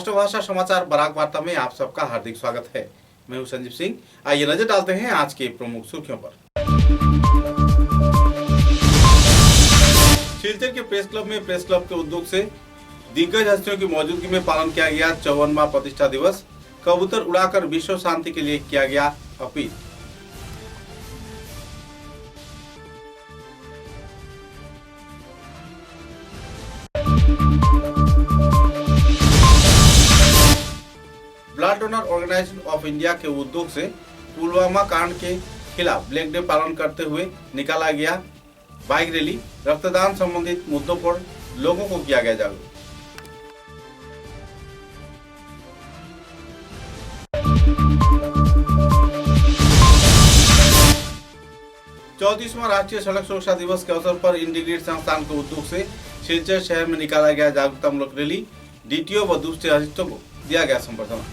राष्ट्रभाषा समाचार बराक वार्ता में आप सबका हार्दिक स्वागत है। मैं हूं संजीव सिंह। आइए नजर डालते हैं आज के प्रमुख सुर्खियों पर। सिलचर के प्रेस क्लब में प्रेस क्लब के उद्योग से दिग्गज हस्तियों की मौजूदगी में पालन किया गया 54वां प्रतिष्ठा दिवस। कबूतर उड़ाकर विश्व शांति के लिए किया गया appeal. Blood donor organisation of India के उद्योग से पुलवामा कांड के खिलाफ ब्लैक डे पालन करते हुए निकाला गया बाइक रैली। रक्तदान संबंधित मुद्दों पर लोगों को किया गया जागरूक। 34वां राष्ट्रीय सड़क सुरक्षा दिवस के अवसर पर इंटीग्रेटेड संस्थान के उद्योग से सिलचर शहर में निकाला गया जागरूकतामूलक रैली। डीटीओ व दूसरे अधिकारियों को दिया गया संबर्धना।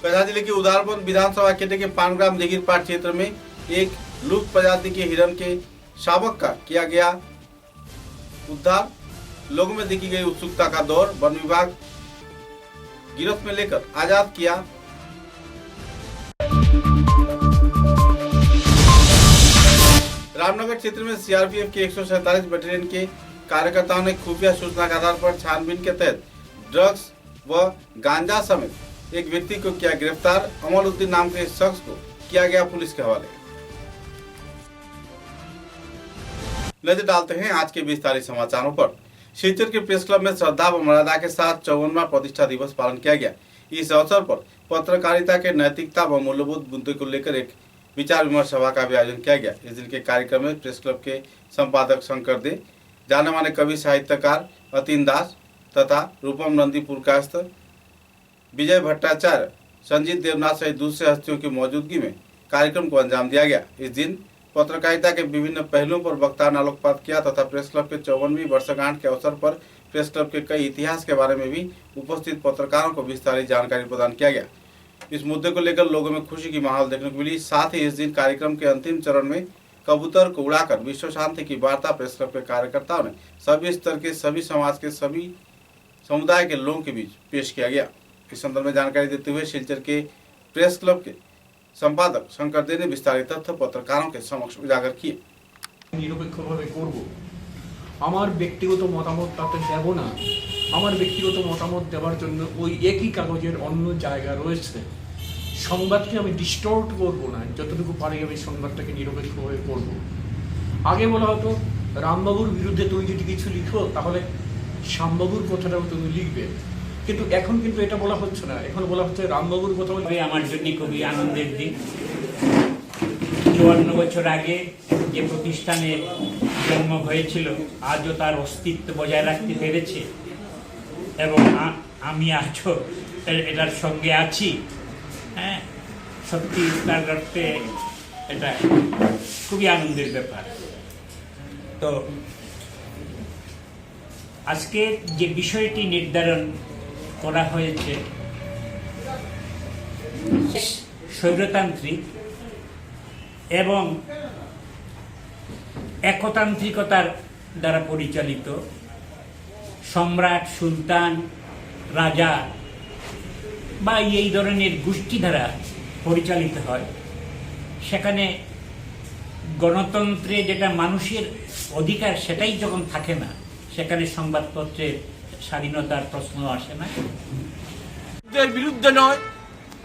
कछार जिले के उदारबंद विधानसभा क्षेत्र के पानग्राम दिघिरपाट क्षेत्र में एक लुप्त प्रजाति के हिरण के शावक का किया गया उद्धार। लोगों में देखी गई उत्सुकता का दौर। वन विभाग गिरफ्त में लेकर आजाद किया। रामनगर क्षेत्र में सीआरपीएफ के 147 बटालियन के कार्यकर्ताओं ने खुफिया सूचना के आधार पर छानबीन के तहत ड्रग्स व गांजा समेत एक व्यक्ति को किया गिरफ्तार। अमलुद्दीन नाम के शख्स को किया गया पुलिस के हवाले। नजर डालते हैं आज के विस्तारित समाचारों पर। सिलचर के प्रेस क्लब में श्रद्धा व मर्यादा के साथ 54वां प्रतिष्ठा दिवस पालन किया गया। इस अवसर पर पत्रकारिता के नैतिकता व मूल्यबोध मुद्दे को लेकर एक विचार विमर्श सभा का भी आयोजन किया गया। इस दिन के कार्यक्रम में प्रेस क्लब के संपादक शंकर दे, जाने माने कवि साहित्यकार अतीन दास तथा रूपम नंदी पुरकायस्थ, विजय भट्टाचार्य, संजीत देवनाथ सहित दूसरे हस्तियों की मौजूदगी में कार्यक्रम को अंजाम दिया गया। इस दिन पत्रकारिता के विभिन्न पहलुओं पर वक्ता ने आलोकपात किया तथा प्रेस क्लब के 54वीं वर्षगांठ के अवसर पर प्रेस क्लब के कई इतिहास के बारे में भी उपस्थित पत्रकारों को विस्तारित जानकारी प्रदान किया गया। इस मुद्दे को लेकर लोगों में खुशी की माहौल देखने को मिली। साथ ही इस दिन कार्यक्रम के अंतिम चरण में कबूतर को उड़ाकर विश्व शांति की वार्ता प्रेस क्लब के कार्यकर्ताओं ने सभी स्तर के, सभी समाज के, सभी समुदाय के लोगों के बीच पेश किया गया। इस संदर्भ में जानकारी देते हुए सिलचर के प्रेस क्लब के संपादक शंकर दे ने विस्तारित तथ्य पत्रकारों के समक्ष उजागर किए। निरपेक्षভাবে করব আমার ব্যক্তিগত মতামত তাতে দেব না। আমার ব্যক্তিগত মতামত দেওয়ার জন্য ওই একই কাগজের অন্য জায়গা রয়েছে। সংবাদকে আমি ডিস্টর্ট করব না, যতটুকু পারি আমি সংবাদটাকে নিরপেক্ষভাবে করব। আগে বলা হতো রামবাবুর বিরুদ্ধে তুমি যদি কিছু লিখো তাহলে শ্যামবাবুর কথাটাও তুমি লিখবে, কিন্তু এখন কিন্তু এটা বলা হচ্ছে না। এখন বলা হচ্ছে রামবাবুর কথা বলে। আমার জন্য খুবই আনন্দের দিন। 54 বছর আগে যে প্রতিষ্ঠানে জন্ম হয়েছিল আজও তার অস্তিত্ব বজায় রাখতে পেরেছে এবং আমি আজও এটার সঙ্গে আছি। হ্যাঁ, সত্যি তার অর্থে এটা খুবই আনন্দের ব্যাপার। তো আজকে যে বিষয়টি নির্ধারণ করা হয়েছে স্বৈরতান্ত্রিক এবং একতান্ত্রিকতার দ্বারা পরিচালিত সম্রাট, সুলতান, রাজা বা এই ধরনের গোষ্ঠী দ্বারা পরিচালিত হয়, সেখানে গণতন্ত্রে যেটা মানুষের অধিকার সেটাই যখন থাকে না, সেখানে সংবাদপত্রের স্বাধীনতার প্রশ্ন আসে না। এর বিরুদ্ধে নয়,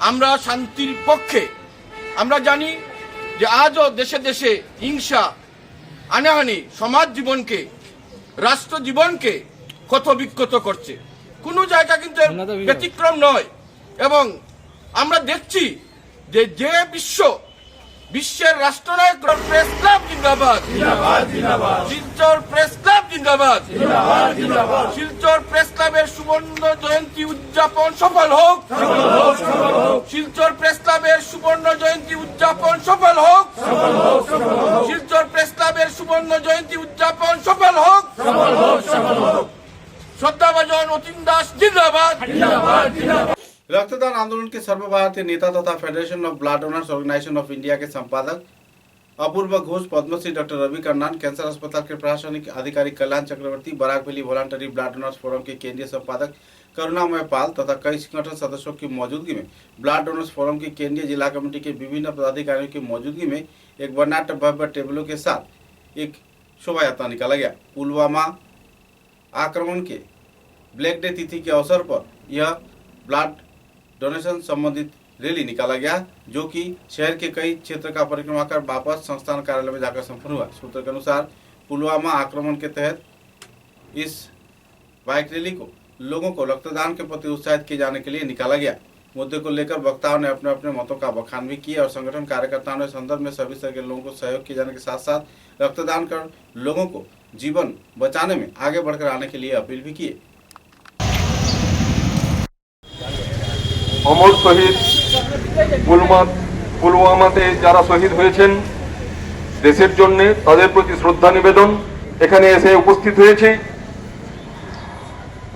আমরা শান্তির পক্ষে। আমরা জানি যে আজও দেশে দেশে হিংসা, হানাহানি সমাজ জীবনকে, রাষ্ট্র জীবনকে ক্ষত বিক্ষত করছে। কোনো জায়গা কিন্তু ব্যতিক্রম নয়। এবং আমরা দেখছি যে যে বিশ্বের রাষ্ট্রনায়ক প্রেস ক্লাব জিন্দাবাদ, শিলচর প্রেস ক্লাব জিন্দাবাদ, শিলচর প্রেস ক্লাবের সুবর্ণ জয়ন্তী উদযাপন সফল হোক, শিলচর প্রেস ক্লাবের সুবর্ণ জয়ন্তী উদযাপন সফল হোক, শিলচর প্রেস ক্লাবের সুবর্ণ জয়ন্তী উদযাপন সফল হোক। শ্রদ্ধাভাজন অতীন দাস জিন্দাবাদ। रक्तदान रक्तदान आंदोलन के सर्वभारतीय नेता तथा federation of blood donors organisation of India के संपादक अपूर्व घोष, पद्मश्री डॉक्टर रवि कर्नान, कैंसर अस्पताल के प्रशासनिक अधिकारी Kalyan Chakraborty, Barak valley voluntary blood donors forum के केंद्रीय संपादक करुणामय पाल तथा कई संगठन सदस्यों की मौजूदगी में ब्लड डोनर्स फोरम की केंद्रीय जिला कमेटी के विभिन्न पदाधिकारियों की मौजूदगी में एक वर्णाढ्य भव्य टेबलों के साथ एक शोभा यात्रा निकाला गया। पुलवामा आक्रमण के ब्लैक डे तिथि के अवसर पर यह ब्लड डोनेशन संबंधित रैली निकाला गया, जो कि शहर के कई क्षेत्र का परिक्रमा कर वापस संस्थान कार्यालय में जाकर संपन्न हुआ। सूत्रों के अनुसार पुलवामा आक्रमण के तहत इस बाइक रैली को लोगों को रक्तदान के प्रति उत्साहित किए जाने के लिए निकाला गया। मुद्दे को लेकर वक्ताओं ने अपने अपने मतों का बखान भी किया और संगठन कार्यकर्ताओं ने संदर्भ में सभी तरह के लोगों को सहयोग किए जाने के साथ साथ रक्तदान कर लोगों को जीवन बचाने में आगे बढ़कर आने के लिए अपील भी की। অমর শহীদ পুলওয়ামাতে যারা শহীদ হয়েছেন দেশের জন্য, তাদের প্রতি শ্রদ্ধা নিবেদন এখানে এসে উপস্থিত হয়েছে।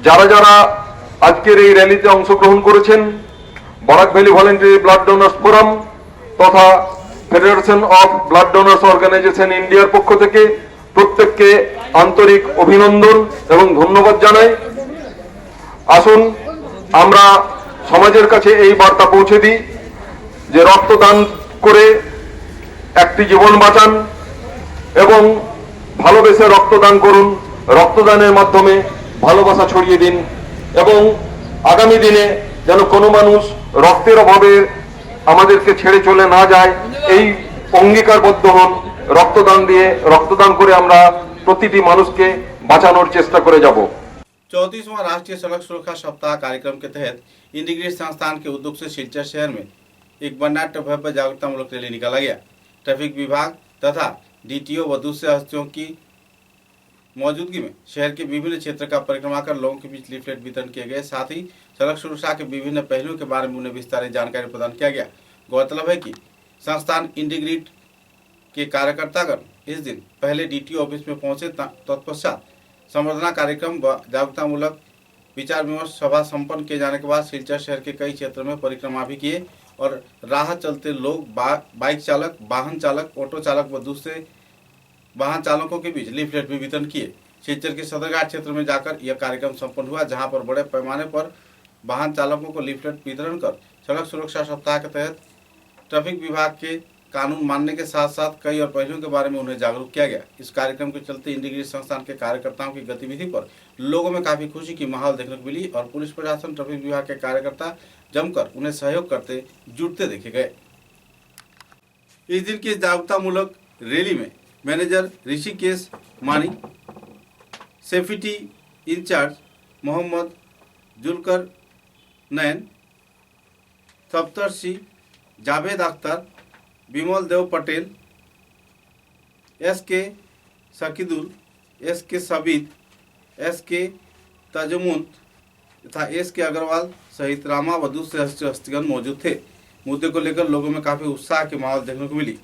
যারা যারা আজকের এই র্যালিতে অংশগ্রহণ করেছেন, Barak valley voluntary blood donors forum তথা federation of blood donors organisation ইন্ডিয়ার পক্ষ থেকে প্রত্যেককে আন্তরিক অভিনন্দন এবং ধন্যবাদ জানাই। আসুন আমরা সমাজের কাছে এই বার্তা পৌঁছে দিই যে রক্তদান করে একটি জীবন বাঁচান এবং ভালোবেসে রক্তদান করুন। রক্তদানের মাধ্যমে ভালোবাসা ছড়িয়ে দিন এবং আগামী দিনে যেন কোনো মানুষ রক্তের অভাবে আমাদেরকে ছেড়ে চলে না যায়, এই অঙ্গীকারবদ্ধ হন। রক্তদান করে আমরা প্রতিটি মানুষকে বাঁচানোর চেষ্টা করে যাব। 34वां राष्ट्रीय सड़क सुरक्षा सप्ताह कार्यक्रम के तहत इंटीग्रेट संस्थान के उद्योग से सिलचर शहर में एक वर्णाढ्य भव्य जागरूकतामूलक रैली निकाला गया। ट्रैफिक विभाग तथा डीटीओ व दूसरे हस्तियों की मौजूदगी में शहर के विभिन्न क्षेत्र का परिक्रमा कर लोगों के बीच लीफलेट वितरण किए गए। साथ ही सड़क सुरक्षा के विभिन्न पहलुओं के बारे में उन्हें विस्तारित जानकारी प्रदान किया गया। गौरतलब है कि संस्थान इंटीग्रेट के कार्यकर्तागण इस दिन पहले डीटीओ ऑफिस में पहुंचे, तत्पश्चात संवर्धना कार्यक्रम व जागरूकतामूलक विचार विमर्श सभा संपन्न किए जाने के बाद सिलचर शहर के कई क्षेत्रों में परिक्रमा भी किए और राह चलते लोग, बाइक चालक, वाहन चालक, ऑटो चालक व दूसरे वाहन चालकों के बीच लीफलेट भी वितरण किए। सिलचर के सदरघाट क्षेत्र में जाकर यह कार्यक्रम संपन्न हुआ, जहां पर बड़े पैमाने पर वाहन चालकों को लीफलेट वितरण कर सड़क सुरक्षा सप्ताह के तहत ट्रैफिक विभाग के कानून मानने के साथ साथ कई और पहलुओं के बारे में उन्हें जागरूक किया गया। इस कार्यक्रम के चलते इंटीग्रेट संस्थान के कार्यकर्ताओं की गतिविधि पर लोगों में काफी खुशी की माहौल देखने को मिली और पुलिस प्रशासन, ट्रैफिक विभाग के कार्यकर्ता जमकर उन्हें सहयोग करते जुटते देखे गए। इस दिन की जागरूकतामूलक रैली में manager Rishikesh Mani, safety in charge Mohammad Zulkar Nain, Saptarshi Javed Akhtar, Vimal Dev Patel, SK. Shakidul, SK. Sabit, SK. Tajmunt तथा एस.के. अग्रवाल सहित रामा व दूसरे हस्तिगण मौजूद थे। मुद्दे को लेकर लोगों में काफी उत्साह की माहौल देखने को मिली।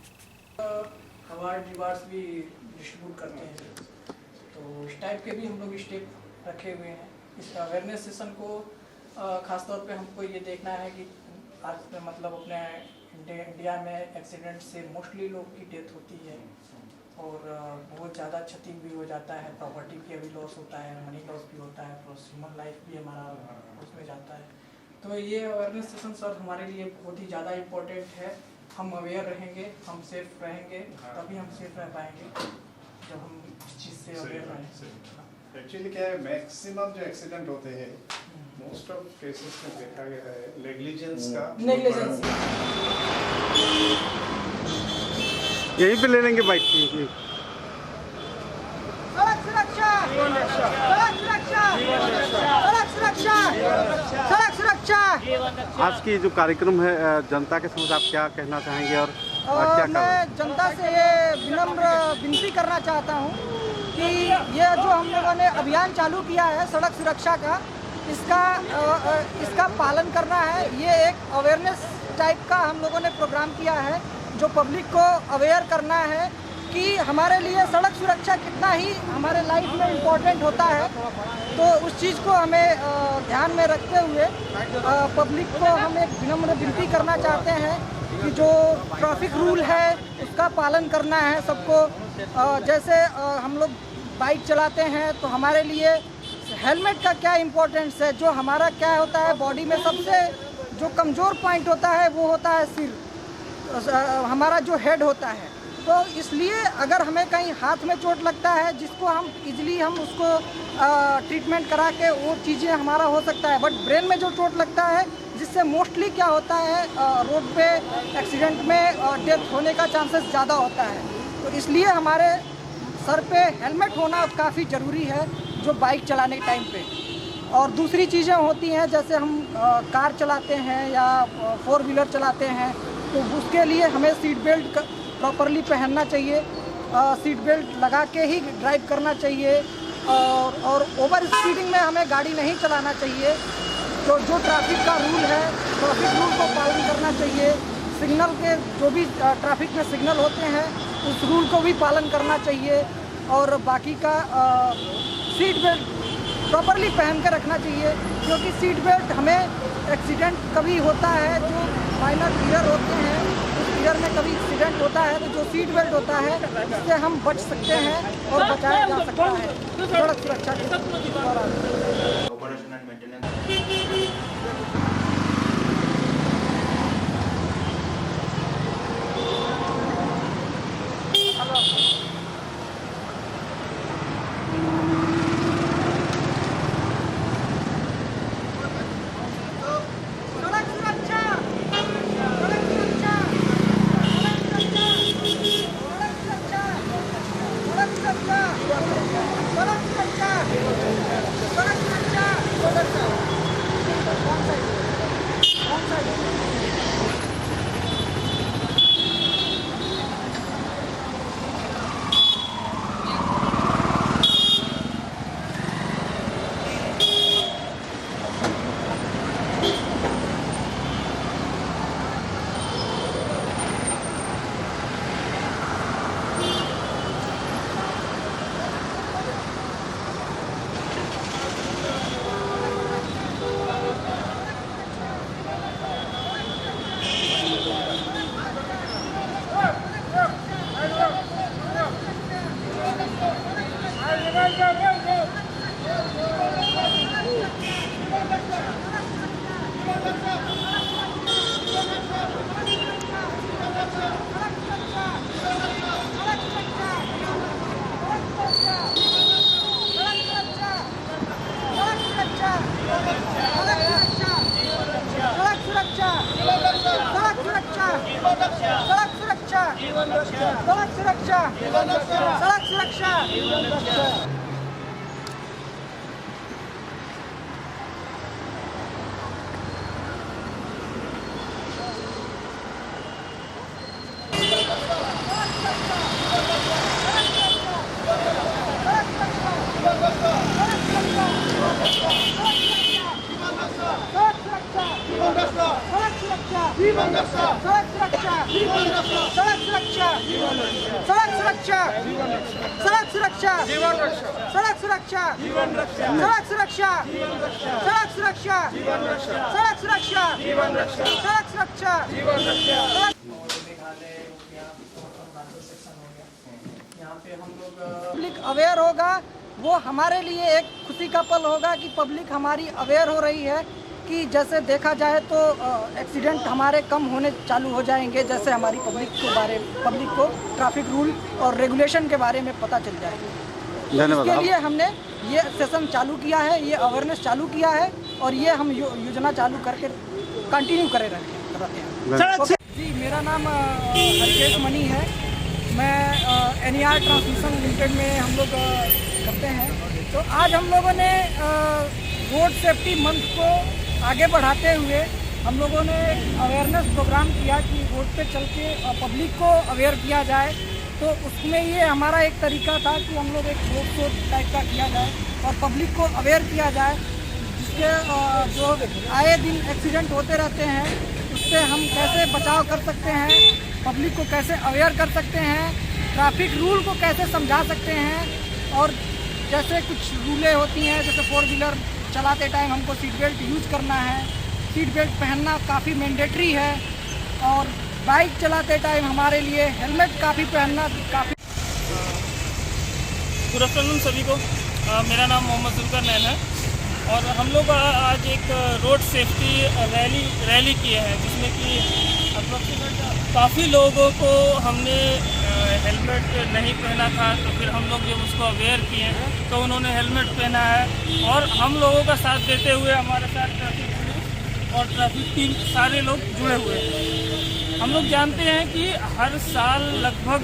अवार्ड रिवार्ड्स भी डिस्ट्रीब्यूट करते हैं, तो इस टाइप के भी हम लोग स्टेप रखे हुए हैं। इस अवेयरनेस सेशन को खासतौर पे हमको ये देखना है कि आज मतलब अपने इंडिया में एक्सीडेंट से मोस्टली लोग की डेथ होती है और बहुत ज़्यादा क्षति भी हो जाता है, प्रॉपर्टी का भी लॉस होता है, मनी लॉस भी होता है, प्लस ह्यूमन लाइफ भी हमारा उसमें जाता है। तो ये अवेयरनेस सेशन सर हमारे लिए बहुत ही ज़्यादा इम्पोर्टेंट है। हम अवेयर रहेंगे, हम सेफ रहेंगे, तभी हम सेफ रह पाएंगे जब हम इस चीज़ से अवेयर रहें। एक्चुअली क्या है, मैक्सिमम जो एक्सीडेंट होते हैं मोस्ट ऑफ केसेस में देखा गया है नेग्लिजेंस का। नेग्लिजेंस यहीं पे ले लेंगे बाइक। सड़क सुरक्षा, सड़क सुरक्षा, सड़क सुरक्षा, सड़क सुरक्षा। आज की जो कार्यक्रम है जनता के समक्ष आप क्या कहना चाहेंगे और क्या मैं जनता से ये विनम्र विनती करना चाहता हूँ कि ये जो हम लोगों ने अभियान चालू किया है सड़क सुरक्षा का, इसका पालन करना है। ये एक अवेयरनेस टाइप का हम लोगों ने प्रोग्राम किया है जो पब्लिक को अवेयर करना है कि हमारे लिए सड़क सुरक्षा कितना ही हमारे लाइफ में इम्पोर्टेंट होता है। तो उस चीज़ को हमें ध्यान में रखते हुए पब्लिक को हम एक विनम्र विनती करना चाहते हैं कि जो ट्रैफिक रूल है उसका पालन करना है सबको। जैसे हम लोग बाइक चलाते हैं तो हमारे लिए हेलमेट का क्या इम्पोर्टेंस है। जो हमारा क्या होता है, बॉडी में सबसे जो कमज़ोर पॉइंट होता है वो होता है सिर, हमारा जो हेड होता है। तो इसलिए अगर हमें कहीं हाथ में चोट लगता है जिसको हम इजीली हम उसको ट्रीटमेंट करा के वो चीज़ें हमारा हो सकता है, बट ब्रेन में जो चोट लगता है जिससे मोस्टली क्या होता है रोड पे एक्सीडेंट में डेथ होने का चांसेस ज़्यादा होता है। तो इसलिए हमारे सर पे हेलमेट होना काफ़ी ज़रूरी है जो बाइक चलाने के टाइम पे। और दूसरी चीज़ें होती हैं जैसे हम कार चलाते हैं या 4 व्हीलर चलाते हैं तो उसके लिए हमें सीट बेल्ट प्रॉपरली पहनना चाहिए, सीट बेल्ट लगा के ही ड्राइव करना चाहिए। और ओवर स्पीडिंग में हमें गाड़ी नहीं चलाना चाहिए। तो जो ट्रैफिक का रूल है, ट्रैफिक रूल को पालन करना चाहिए। सिग्नल के जो भी ट्रैफिक में सिग्नल होते हैं उस रूल को भी पालन करना चाहिए। और बाकी का सीट बेल्ट प्रॉपरली पहन के रखना चाहिए, क्योंकि सीट बेल्ट हमें एक्सीडेंट कभी होता है, जो माइनर ईयर होते हैं उस ईयर में कभी एक्सीडेंट होता है तो जो सीट बेल्ट होता है इससे हम बच सकते हैं और बचाया जा सकता है सड़क सुरक्षा के दौरान। सड़क सुरक्षा। पब्लिक अवेयर होगा वो हमारे लिए एक खुशी का पल होगा कि पब्लिक हमारी अवेयर हो रही है कि जैसे देखा जाए तो एक्सीडेंट हमारे कम होने चालू हो जाएंगे, जैसे हमारी पब्लिक को ट्रैफिक रूल और रेगुलेशन के बारे में पता चल जाएगा। इसके लिए हमने ये सेशन चालू किया है, ये अवेयरनेस चालू किया है और ये हम योजना चालू करके कंटिन्यू करे रहते हैं। जी, मेरा नाम हरकेश मनी है। मैं NER ट्रांसमिशन लिमिटेड में हम लोग करते हैं। तो आज हम लोगों ने रोड सेफ्टी मंथ को आगे बढ़ाते हुए हम लोगों ने एक अवेयरनेस प्रोग्राम किया कि रोड पे चल के पब्लिक को अवेयर किया जाए। तो उसमें ये हमारा एक तरीका था कि हम लोग एक रोड शो टाइप का किया जाए और पब्लिक को अवेयर किया जाए, जिसके जो आए दिन एक्सीडेंट होते रहते हैं उससे हम कैसे बचाव कर सकते हैं पब्लिक को कैसे अवेयर कर सकते हैं, ट्रैफिक रूल को कैसे समझा सकते हैं। और जैसे कुछ रूलें होती हैं, जैसे 4 व्हीलर चलाते टाइम हमको सीट बेल्ट यूज़ करना है, सीट बेल्ट पहनना काफ़ी मैंडेटरी है। और बाइक चलाते टाइम हमारे लिए हेलमेट काफ़ी पहनना काफ़ी। गुड आफ्टरनून सभी को। मेरा नाम मोहम्मद जुल्कर नैन है और हम लोग आज एक रोड सेफ्टी रैली किए हैं, जिसमें कि अप्रोक्सीमेट काफ़ी लोगों को हमने हेलमेट नहीं पहना था, तो फिर हम लोग जब उसको अवेयर किए तो उन्होंने हेलमेट पहना है। और हम लोगों का साथ देते हुए हमारे साथ ट्रैफिक पुलिस और ट्रैफिक टीम सारे लोग जुड़े हुए हैं। हम लोग जानते हैं कि हर साल लगभग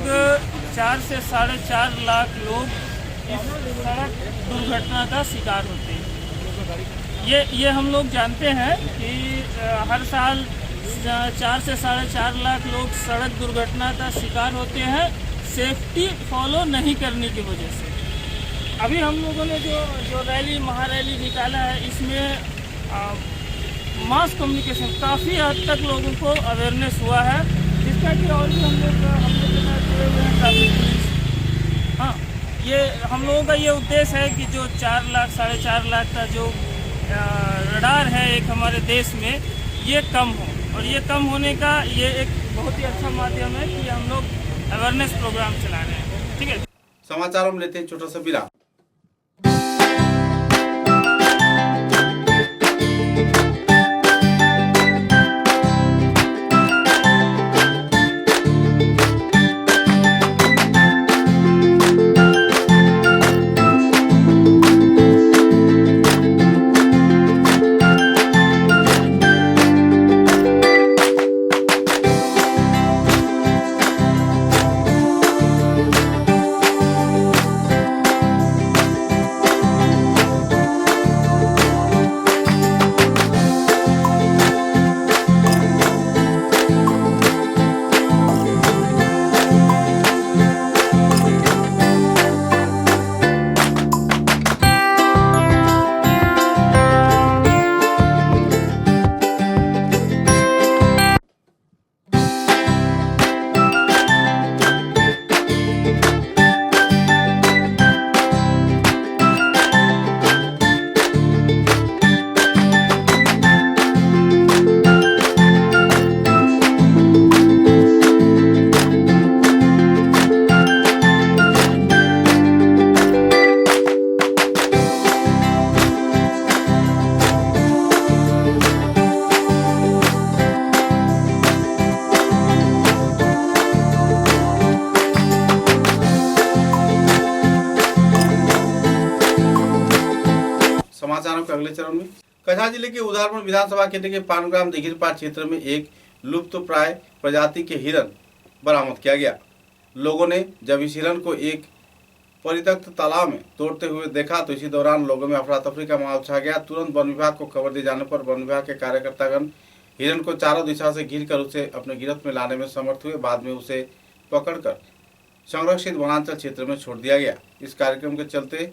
4 से 4.5 लाख लोग इस सड़क दुर्घटना का शिकार होते हैं। ये हम लोग जानते हैं कि हर साल 4 से 4.5 लाख लोग सड़क दुर्घटना का शिकार होते हैं सेफ्टी फॉलो नहीं करने की वजह से। अभी हम लोगों ने जो रैली महारैली निकाला है, इसमें मास कम्युनिकेशन काफ़ी हद तक लोगों को अवेयरनेस हुआ है, जिसका कि और भी हम लोग के साथ जुड़े हुए हैं ट्रैफिक पुलिस। हाँ, ये हम लोगों का ये उद्देश्य है कि जो 4 लाख 4.5 लाख का जो रडार है एक हमारे देश में, ये कम हो। और ये कम होने का ये एक बहुत ही अच्छा माध्यम है कि हम लोग अवेयरनेस प्रोग्राम चला रहे हैं। ठीक है, समाचारों में लेते हैं छोटा सा विराम। समाचारों के अगले चरण में कछार जिले के उदारपुर विधानसभा क्षेत्र के पानग्राम दिघिरपाट क्षेत्र में एक लुप्त प्राय प्रजाति के हिरन बरामद किया गया। लोगों ने जब इस हिरन को एक परित्यक्त तालाब में तोड़ते हुए देखा तो इसी दौरान लोगों में अफरा तफरी का माहौल छा गया। तुरंत वन विभाग को खबर दिए जाने पर वन विभाग के कार्यकर्तागण हिरन को चारों दिशा से घिरकर उसे अपने गिरफ्त में लाने में समर्थ हुए। बाद में उसे पकड़कर संरक्षित वनांचल क्षेत्र में छोड़ दिया गया। इस कार्यक्रम के चलते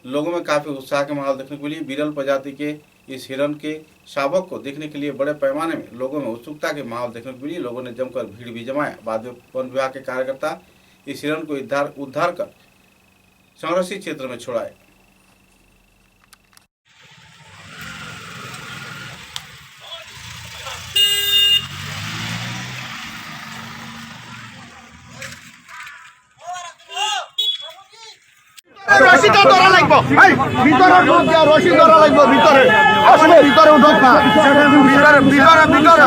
लोगों में काफी उत्साह का माहौल देखने को मिली। विरल प्रजाति के इस हिरन के शावक को देखने के लिए बड़े पैमाने में लोगों में उत्सुकता के माहौल देखने को मिली। लोगों ने जमकर भीड़ भी जमाया। बाद में वन विभाग के कार्यकर्ता इस हिरन को उद्धार कर संरक्षित क्षेत्र में छोड़ाए। রশিটা ধরা লাগবো ভাই, ভিতরে ঢুকিয়া রশি ধরা লাগবো, ভিতরে আসলে ভিতরে উঠোক না, ভিতরে ভিতরে ভিতরে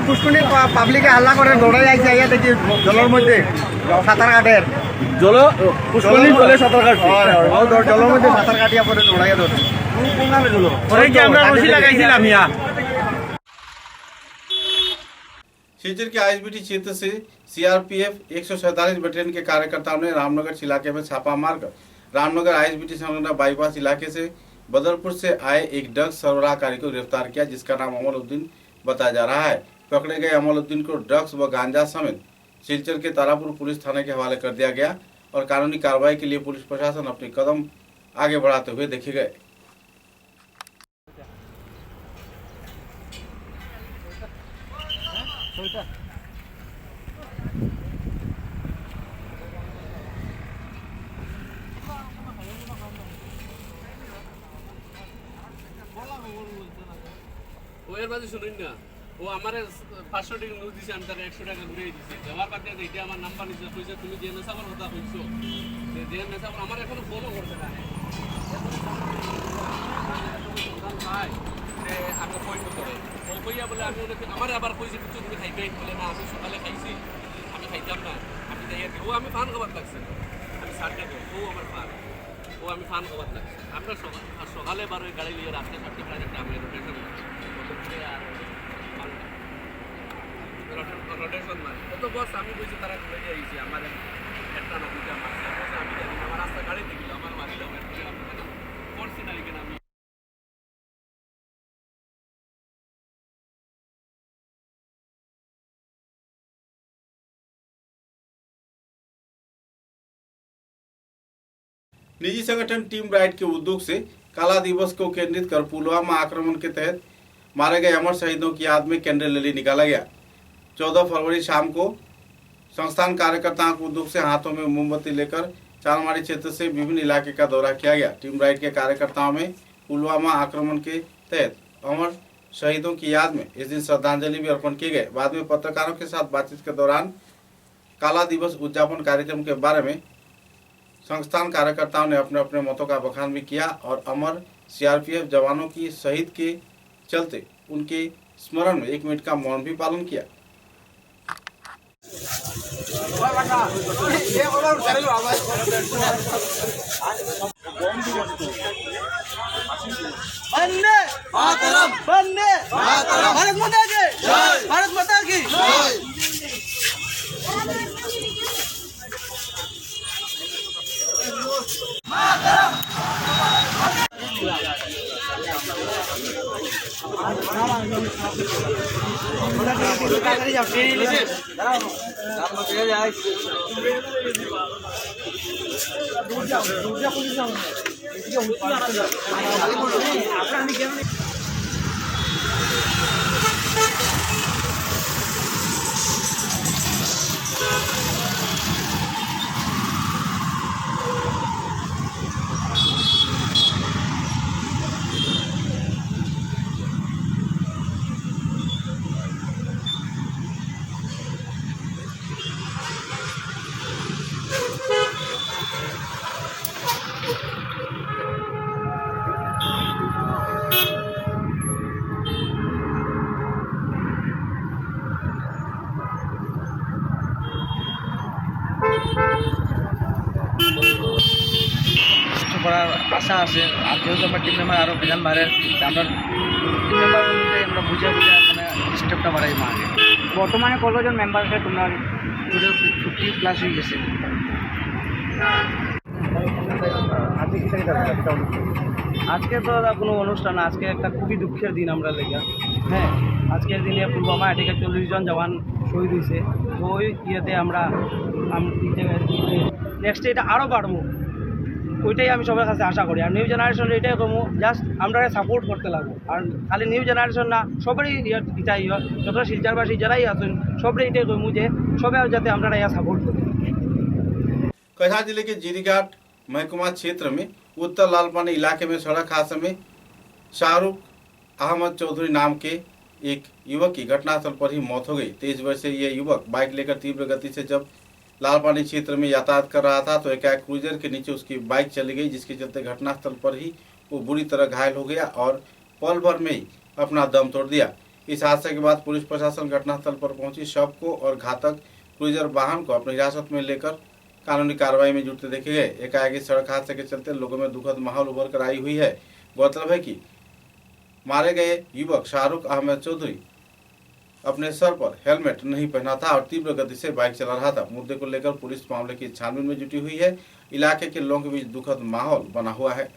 পুষ্কুনি পাবলিকে হাল্লা করে দৌড়াই যাইছে, আইয়া দেখি জলের মধ্যে সাঁতার কাটের পুষ্কুনি জলে সাঁতার কাটছে, জলের মধ্যে সাঁতার কাটিয়া পরে দৌড়াইয়া ধরে शिलचर के आईएसबीटी क्षेत्र से सीआरपीएफ 147 बटालियन के कार्यकर्ताओं ने रामनगर इलाके में छापा मारकर रामनगर आईएसबीटी संलग्न बाईपास इलाके से बदरपुर से आए एक ड्रग्स सरबराहकारी को गिरफ्तार किया, जिसका नाम अमलउद्दीन बताया जा रहा है। पकड़े गए अमलउद्दीन को ड्रग्स व गांजा समेत शिलचर के तारापुर पुलिस थाने के हवाले कर दिया गया और कानूनी कार्रवाई के लिए पुलिस प्रशासन अपने कदम आगे बढ़ाते हुए देखे गए। ওর বাদে শুনুন না, ও আমারে 500 টাকা নোট দিছে, আমি তার 100 টাকা ঘুরে দিছি। দেওয়ার বাদে এইটা আমার নাম্বার নিছে, কইছে তুমি যে নেশাবার কথা কইছো, যে নেশাবার আমার এখনো ফোনও করতে না। ভাই আমি কই করে ও কইয়া বলে আমি ওকে আমার আবার কইছে কিছু তুমি খাইবে বলে না, আমি সকালে খাইছি, আমি খাইতাম না, আমি যাইয়া ও আমি ফান খাবার লাগছে, আমি সারতে দেব, ও আমার ফান, ও আমি ফান খাবার লাগছে। আমরা সকালে বার ওই গাড়ি নিয়ে রাস্তায় ছাড়তে পারি একটা আমি রোটেশন রোটেশন মারি তো বস আমি বলছি তারা ঘুরে যাইছি আমার একটা না দুটা মারছে, আমি জানি আমার রাস্তা গাড়ি দেখল আমার মারিল করছি না লিখে আমি। निजी संगठन टीम राइट के उद्योग से काला दिवस को केंद्रित कर पुलवामा आक्रमण के तहत मारे गए अमर शहीदों की याद में कैंडल रैली निकाला गया। 14 फरवरी शाम को संस्थान कार्यकर्ताओं के उद्योग से हाथों में मोमबत्ती लेकर चालमाड़ी क्षेत्र से विभिन्न इलाके का दौरा किया गया। टीम राइट के कार्यकर्ताओं में पुलवामा आक्रमण के तहत अमर शहीदों की याद में इस दिन श्रद्धांजलि भी अर्पण किए गए। बाद में पत्रकारों के साथ बातचीत के दौरान काला दिवस उद्यापन कार्यक्रम के बारे में संस्थान कार्यकर्ताओं ने अपने अपने मतों का बखान भी किया और अमर सीआरपीएफ जवानों की शहीद के चलते उनके स्मरण में 1 मिनट का मौन भी पालन किया। वंदे मातरम, वंदे मातरम, भारत माता की जय, भारत माता की जय। করার আশা আছে। আর যেহেতু আমার টিম মেম্বার আরও বেজান বাড়ে, আমরা টিম মেম্বার অনুযায়ী আমরা বুঝে মানে স্টেপটা বাড়াই আগে। বর্তমানে কতজন মেম্বার আছে তোমরা? 50+ হয়ে গেছে। আজকে তো কোনো অনুষ্ঠান না, আজকে একটা খুবই দুঃখের দিন আমরা লেগে। হ্যাঁ, আজকের দিনে পুলওয়ামা এদিকে 40 জন জওয়ান শহীদ হয়েছে। তো ওই ইয়েতে আমরা নেক্সট এটা আরও বাড়বো, ওইটাই আমি সবার কাছে আশা করি। আর নিউ জেনারেশন এটাই কমু, জাস্ট আমরা সাপোর্ট করতে লাগবো। আর খালি নিউ জেনারেশন না, সবারই এটাই যত শিলচরবাসী যারাই আছেন সবারই এটাই কমু যে সবাই যাতে আমরা ইয়া সাপোর্ট করি। कटिहार जिले के जीरीघाट महकुमा क्षेत्र में उत्तर लालपानी इलाके में सड़क हादसे में शाहरुख अहमद चौधरी नाम के एक युवक की घटनास्थल पर ही मौत हो गई। 23 वर्षीय यह युवक बाइक लेकर तीव्र गति से जब लालपानी क्षेत्र में यातायात कर रहा था तो एकाएक क्रूजर के नीचे उसकी बाइक चली गई, जिसके चलते घटनास्थल पर ही वो बुरी तरह घायल हो गया और पल भर में ही अपना दम तोड़ दिया। इस हादसे के बाद पुलिस प्रशासन घटनास्थल पर पहुंची शव को और घातक क्रूजर वाहन को अपनी हिरासत में लेकर कानूनी कार्रवाई में जुटते देखे गए। एकाएक सड़क हादसे के चलते लोगों में दुखद माहौल उभर कर आई हुई है, गौरतलब है कि मारे गए युवक शाहरुख अहमद चौधरी अपने सर पर हेलमेट नहीं पहना था और तीव्र गति से बाइक चला रहा था। मुद्दे को लेकर पुलिस मामले की छानबीन में जुटी हुई है। इलाके के लोगों के बीच दुखद माहौल बना हुआ है।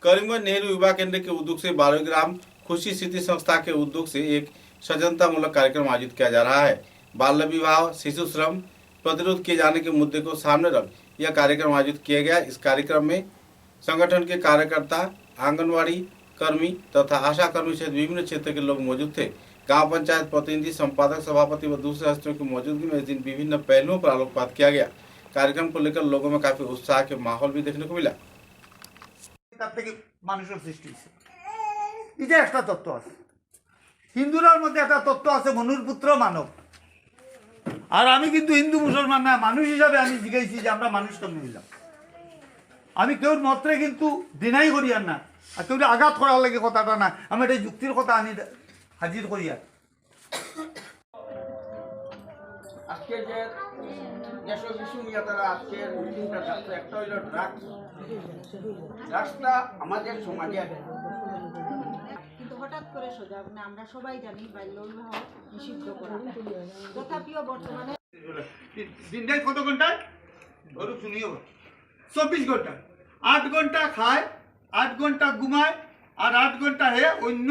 करीमगंज नेहरू युवा केंद्र के उद्योग से 12 ग्राम खुशी सिद्धि संस्था के उद्योग से एक सजनतामूलक कार्यक्रम आयोजित किया जा रहा है। बाल्य विवाह, शिशु श्रम प्रतिरोध किए जाने के मुद्दे को सामने रख यह कार्यक्रम आयोजित किया गया। इस कार्यक्रम में संगठन के कार्यकर्ता, आंगनवाड़ी कर्मी तथा आशा कर्मी सहित विभिन्न क्षेत्र के लोग मौजूद थे। गांव पंचायत प्रतिनिधि, संपादक, सभापति व दूसरे हस्तियों की मौजूदगी में इस दिन विभिन्न पहलुओं पर आलोकपात किया गया। कार्यक्रम को लेकर लोगों में काफी उत्साह के माहौल भी देखने को मिला। মানুষের সৃষ্টি হয়েছে, এটা একটা তত্ত্ব আছে। হিন্দুরার মধ্যে একটা তত্ত্ব আছে, মনুর পুত্র মানব। আর আমি কিন্তু হিন্দু মুসলমান না, মানুষ হিসাবে আমি জিজ্ঞাসি যে আমরা মানুষ কেমন হইলাম। আমি কেউর মতরে কিন্তু ডিনাই করি আর না, আর কেউ আঘাত করার লাগে কথাটা না, আমি এটা যুক্তির কথা আনি হাজির করি। আর আজকে যে দেশের কিছু নিয়ে তারা আজকের মিটিংটা ডাকছে, একটা হইল ড্রাগসটা আমাদের সমাজে কিন্তু হঠাৎ করে সজাগ না, আমরা সবাই জানি বাল্য বিবাহ নিষিদ্ধ করা, তথাপিও বর্তমানে দিনটাই কত ঘন্টায় ধরো শুনিও 24 ঘন্টা, 8 ঘন্টা খায়, 8 ঘন্টা ঘুমায়, আর 8 ঘন্টা হে অন্য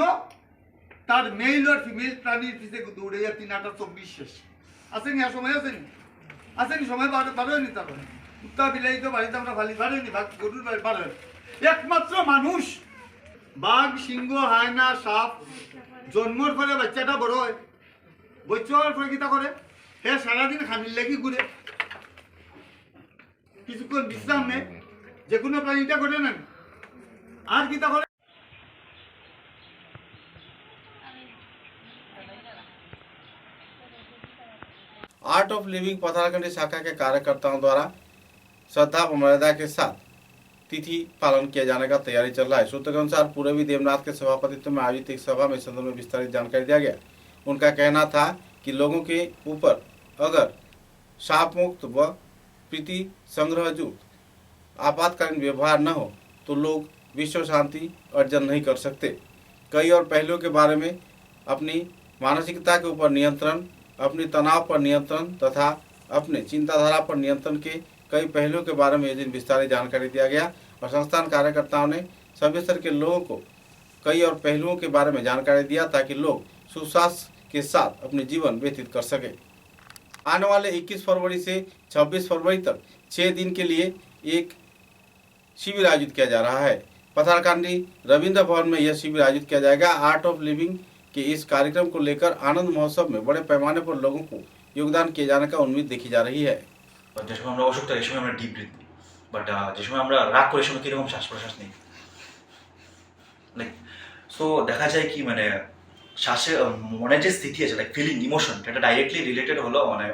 তার মেল আর ফিমেল প্রাণীর পিছে দৌড়ে যায়। 3 8 24 শেষ আসেনি, আর সময় আসেনি, আসেনি সময় বাড়েনি। তারপরে কুত্তা বিলাই তো বাড়িতে আমরা ফালি বাড়েনি, গরুর বাড়ি বাড়ে। একমাত্র মানুষ, বাঘ, সিংহ, হায়না, সাপ জন্মর পরে বাচ্চাটা বড় হয়, বাচ্চা হওয়ার পরে কিতা করে, হে সারাদিন খানির লাগি ঘুরে, কিছুক্ষণ বিশ্রাম নেয়, যে কোনো প্রাণীটা করে নেন। আর কিতা করে, आर्ट ऑफ लिविंग पथराखंडी शाखा के कार्यकर्ताओं द्वारा श्रद्धा व मर्यादा के साथ तिथि पालन किए जाने का तैयारी चल रहा है। सूत्र के अनुसार पूरबी देवनाथ के सभापतित्व में आयोजित एक सभा में संदर्भ में विस्तारित जानकारी दिया गया। उनका कहना था कि लोगों के ऊपर अगर शाप मुक्त व प्रीति संग्रह युक्त आपातकालीन व्यवहार न हो तो लोग विश्व शांति अर्जन नहीं कर सकते। कई और पहलुओं के बारे में अपनी मानसिकता के ऊपर नियंत्रण, अपनी तनाव पर नियंत्रण तथा अपने चिंताधारा पर नियंत्रण के कई पहलुओं के बारे में इस दिन विस्तारित जानकारी दिया गया और संस्थान कार्यकर्ताओं ने सभी स्तर के लोगों को कई और पहलुओं के बारे में जानकारी दिया ताकि लोग सुस्वास्थ्य के साथ अपने जीवन व्यतीत कर सके। आने वाले 21 फरवरी से 26 फरवरी तक 6 दिन के लिए एक शिविर आयोजित किया जा रहा है। पथराखंडी रविंद्र भवन में यह शिविर आयोजित किया जाएगा। आर्ट ऑफ लिविंग के इस कार्यक्रम को लेकर आनंद महोत्सव में बड़े पैमाने पर लोगों को योगदान किए जाने का उम्मीद देखी जा रही है। যে সময় আমরা অসুখ থাকে এই সময় আমরা ডিপ ব্রিথ নিই, বাট যে সময় আমরা রাগ করি সময় কীরকম শ্বাস প্রশ্বাস নিই, লাইক সো দেখা যায় কি মানে শ্বাসে মনের যে স্থিতি আছে লাইক ফিলিং ইমোশন এটা ডাইরেক্টলি রিলেটেড হলো মানে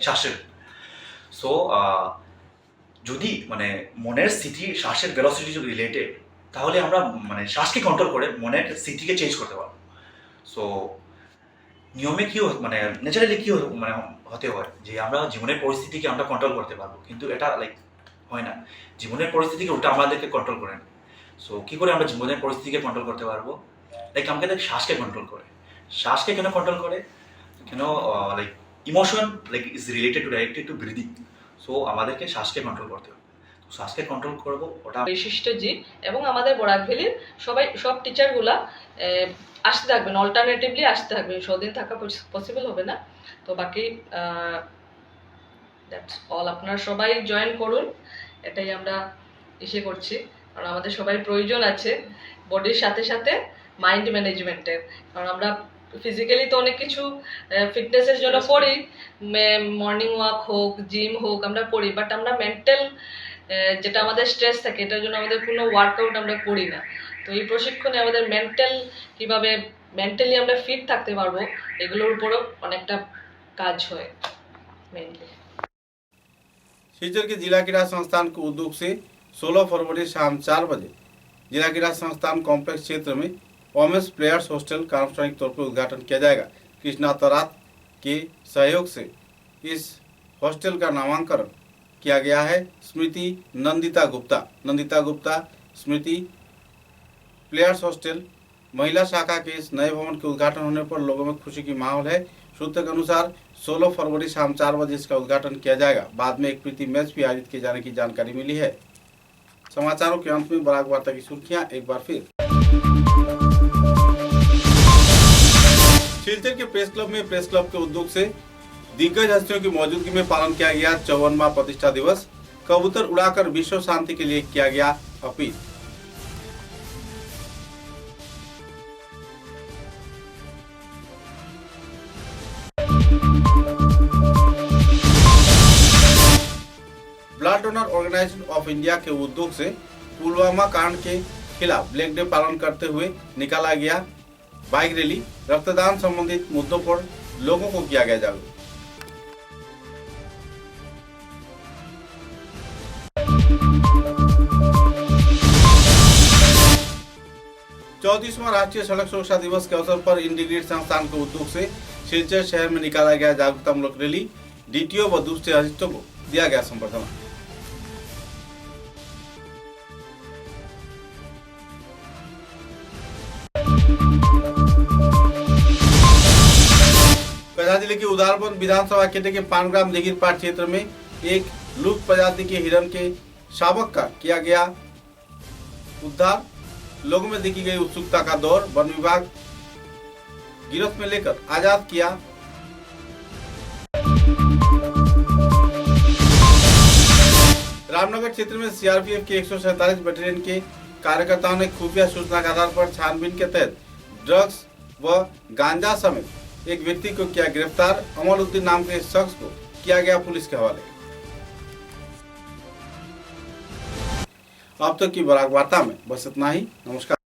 শ্বাসের। সো যদি মানে মনের স্থিতি শ্বাসের ভেলোসিটি যদি রিলেটেড তাহলে আমরা মানে শ্বাসকে কন্ট্রোল করে মনের স্থিতিকে চেঞ্জ করতে পারবো। সো নিয়মে কি মানে ন্যাচারালি কি মানে হতে হয় যে আমরা জীবনের পরিস্থিতিকে আমরা কন্ট্রোল করতে পারবো, কিন্তু এটা লাইক হয় না। জীবনের পরিস্থিতিকে ওটা আমাদেরকে কন্ট্রোল করে না। সো কী করে আমরা জীবনের পরিস্থিতিকে কন্ট্রোল করতে পারবো, লাইক আমাকে শ্বাসকে কন্ট্রোল করে। শ্বাসকে কেন কন্ট্রোল করে, কেন like emotion like is related to directed to breathing. So আমাদেরকে শ্বাসকে কন্ট্রোল করতে হবে, শ্বাসকে কন্ট্রোল করবো ওটা বিশিষ্ট জি এবং আমাদের বরাক ভ্যালির সব টিচারগুলা আসতে থাকবেন, অল্টারনেটিভলি আসতে থাকবেন, সদিন থাকা পসিবল হবে না। তো বাকি দ্যাটস অল, আপনারা সবাই জয়েন করুন, এটাই আমরা ইসে করছি, কারণ আমাদের সবাই প্রয়োজন আছে বডির সাথে সাথে মাইন্ড ম্যানেজমেন্টের। কারণ আমরা ফিজিক্যালি তো অনেক কিছু ফিটনেসের জন্য করি, মর্নিং ওয়াক হোক, জিম হোক আমরা করি, বাট আমরা মেন্টাল যেটা আমাদের স্ট্রেস থাকে এটার জন্য আমাদের কোনো ওয়ার্কআউট আমরা করি না। তো এই প্রশিক্ষণে আমাদের কিভাবে মেন্টালি আমরা ফিট থাকতে পারবো এগুলোর উপরও অনেকটা কাজ হয় मेनली। शिलचर के जिला क्रीड़ा संस्थान के उद्योग से 16 फरवरी शाम 4 बजे जिला क्रीड़ा संस्थान कॉम्प्लेक्स क्षेत्र में वोमेन्स प्लेयर्स हॉस्टल का आनुষ্ঠাनिक तौर पर उद्घाटन किया जाएगा। कृष्णा तरात के सहयोग से इस हॉस्टल का नामांकन किया गया है। स्मृति नंदिता गुप्ता स्मृति प्लेयर्स हॉस्टल महिला शाखा के इस नए भवन के उद्घाटन होने पर लोगों में खुशी की माहौल है। सूत्र के अनुसार 16 फरवरी शाम 4 बजे इसका उद्घाटन किया जाएगा। बाद में एक प्रीति मैच भी आयोजित किए जाने की जानकारी मिली है। समाचारों के अंत में बराक वार्ता की सुर्खियां एक बार फिर। शिलचर के प्रेस क्लब में प्रेस क्लब के उद्योग से दिग्गज हस्तियों की मौजूदगी में पालन किया गया 54वां प्रतिष्ठा दिवस। कबूतर उड़ाकर विश्व शांति के लिए किया गया appeal. Blood donor organisation of India के उद्योग से पुलवामा कांड के खिलाफ ब्लैक डे पालन करते हुए निकाला गया बाइक रैली। रक्तदान संबंधित मुद्दों पर लोगों को किया गया जागरूक। 34वां राष्ट्रीय सड़क सुरक्षा दिवस के अवसर पर इंटीग्रेटेड संस्थान के उद्योग से शिलचर शहर में निकाला गया जागरूकतामूलक रैली। डीटीओ व दूसरे हस्तियों को दिया गया संबर्धना। कैथल जिले के उदारबंद विधानसभा क्षेत्र के पानग्राम दिघिरपाट क्षेत्र में एक लुप्त प्रजाति के हिरण के शावक का किया गया उद्धार। लोगों में देखी गई उत्सुकता का दौर। वन विभाग गिरफ्त में लेकर आजाद किया। रामनगर क्षेत्र में सीआरपीएफ के 147 बटालियन के कार्यकर्ताओं ने खुफिया सूचना के आधार पर छानबीन के तहत ड्रग्स व गांजा समेत एक व्यक्ति को किया गिरफ्तार। अमरुद्दीन नाम के शख्स को किया गया पुलिस के हवाले। अब तक की बराक वार्ता में बस इतना ही। नमस्कार।